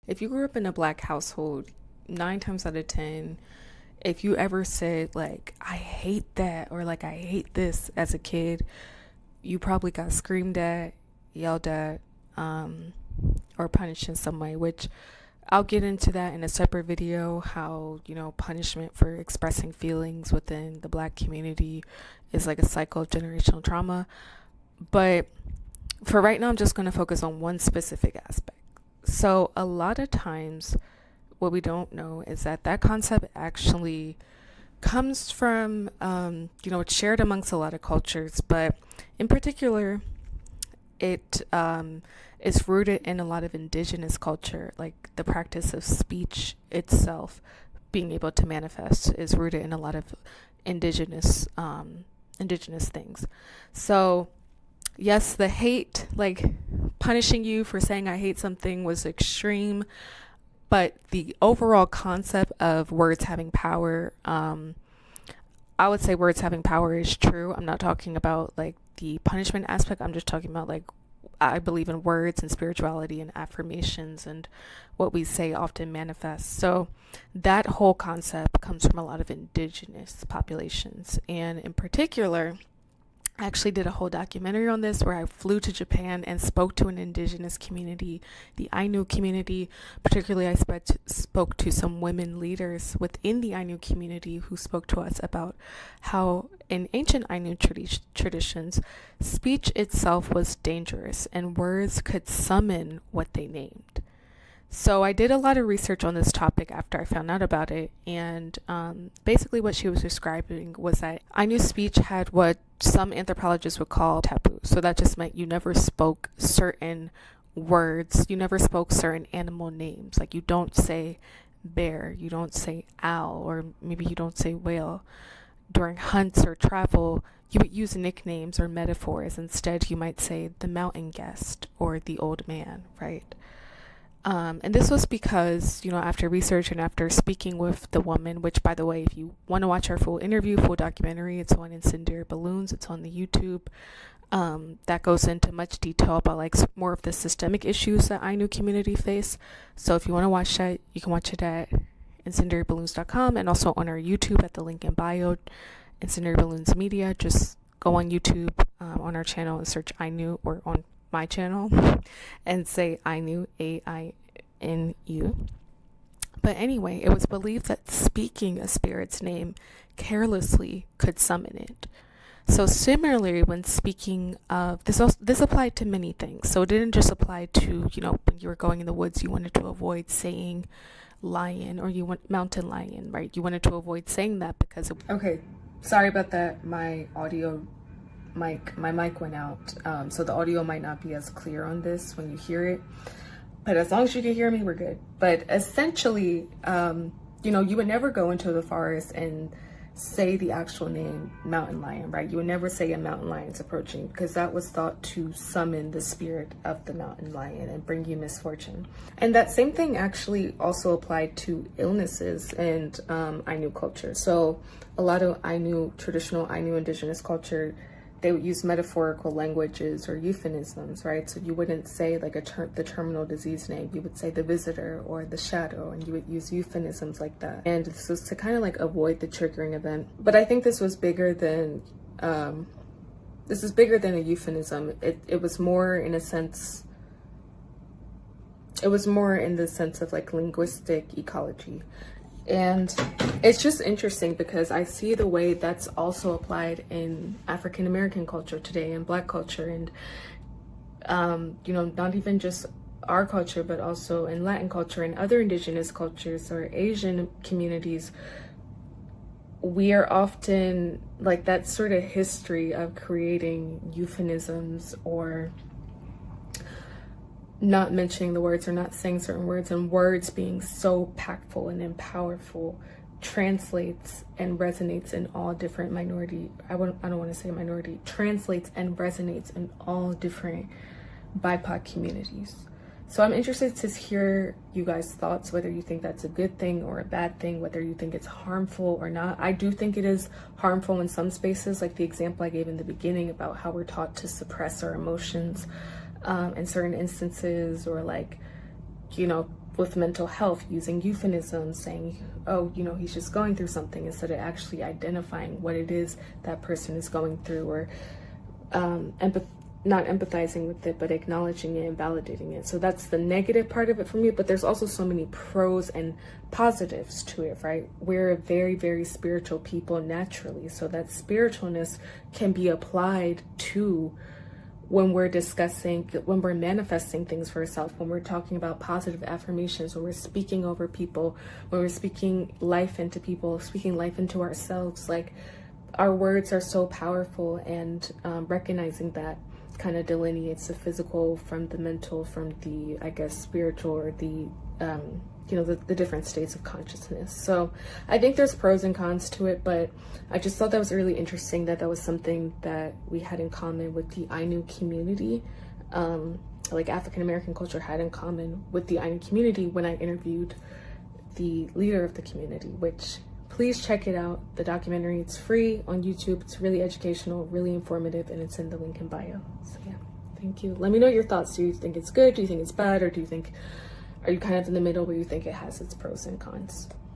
if you grew up in a black household, 9 times out of 10, if you ever said like, I hate that, or like, I hate this as a kid, you probably got screamed at, yelled at, or punished in some way, which I'll get into that in a separate video, how, punishment for expressing feelings within the black community is like a cycle of generational trauma. But for right now, I'm just going to focus on one specific aspect. So a lot of times, what we don't know is that concept actually comes from, it's shared amongst a lot of cultures, but in particular, it is rooted in a lot of indigenous culture. Like the practice of speech itself, being able to manifest, is rooted in a lot of indigenous things. So yes, the hate, like punishing you for saying I hate something, was extreme, but the overall concept of words having power, I would say words having power is true. I'm not talking about like the punishment aspect. I'm just talking about like, I believe in words and spirituality and affirmations, and what we say often manifests. So that whole concept comes from a lot of indigenous populations. And in particular, I actually did a whole documentary on this where I flew to Japan and spoke to an indigenous community, the Ainu community. Particularly, I spoke to some women leaders within the Ainu community who spoke to us about how in ancient Ainu traditions, speech itself was dangerous and words could summon what they named. So I did a lot of research on this topic after I found out about it, and basically what she was describing was that Ainu speech had what some anthropologists would call taboo. So that just meant you never spoke certain words, you never spoke certain animal names. Like you don't say bear, you don't say owl, or maybe you don't say whale. During hunts or travel, you would use nicknames or metaphors. Instead, you might say the mountain guest or the old man, right? And this was because, after research and after speaking with the woman, which, by the way, if you want to watch our full interview, full documentary, it's on Incendiary Balloons, it's on the YouTube. That goes into much detail about like more of the systemic issues that Ainu community face. So if you want to watch that, you can watch it at incendiaryballoons.com and also on our YouTube at the link in bio, Incendiary Balloons Media. Just go on YouTube on our channel and search Ainu, or on my channel and say Ainu, AINU. But anyway, it was believed that speaking a spirit's name carelessly could summon it. So similarly, when speaking of this applied to many things. So it didn't just apply to, when you were going in the woods, you wanted to avoid saying lion, or you want mountain lion, right? You wanted to avoid saying that because okay, sorry about that. My mic went out, so the audio might not be as clear on this when you hear it, but as long as you can hear me, we're good. But essentially, you would never go into the forest and say the actual name mountain lion, right? You would never say a mountain lion's approaching, because that was thought to summon the spirit of the mountain lion and bring you misfortune. And that same thing actually also applied to illnesses and Ainu culture. So a lot of traditional Ainu indigenous culture, they would use metaphorical languages or euphemisms, right? So you wouldn't say like the terminal disease name, you would say the visitor or the shadow, and you would use euphemisms like that. And this was to kind of like avoid the triggering event. But I think this was bigger than, this is bigger than a euphemism. It was more in a sense, it was more in the sense of like linguistic ecology. And it's just interesting because I see the way that's also applied in African American culture today, and Black culture, and not even just our culture, but also in Latin culture and other indigenous cultures or Asian communities. We are often like that sort of history of creating euphemisms or not mentioning the words or not saying certain words, and words being so impactful and powerful translates and resonates in all different I don't want to say minority, translates and resonates in all different BIPOC communities. So I'm interested to hear you guys' thoughts, whether you think that's a good thing or a bad thing, whether you think it's harmful or not. I do think it is harmful in some spaces, like the example I gave in the beginning about how we're taught to suppress our emotions in certain instances, or like, with mental health, using euphemisms, saying, oh, you know, he's just going through something, instead of actually identifying what it is that person is going through, or not empathizing with it, but acknowledging it and validating it. So that's the negative part of it for me, but there's also so many pros and positives to it, right? We're a very, very spiritual people naturally, so that spiritualness can be applied to when we're discussing, when we're manifesting things for ourselves, when we're talking about positive affirmations, when we're speaking over people, when we're speaking life into people, speaking life into ourselves. Like, our words are so powerful, and recognizing that kind of delineates the physical from the mental, from the, I guess, spiritual, or the you know, the different states of consciousness. So I think there's pros and cons to it, but I just thought that was really interesting that that was something that we had in common with the Ainu community, like African American culture had in common with the Ainu community, when I interviewed the leader of the community, which, please check it out. The documentary, it's free on YouTube. It's really educational, really informative, and it's in the link in bio. So yeah, thank you. Let me know your thoughts. Do you think it's good? Do you think it's bad? Or do you think, are you kind of in the middle where you think it has its pros and cons?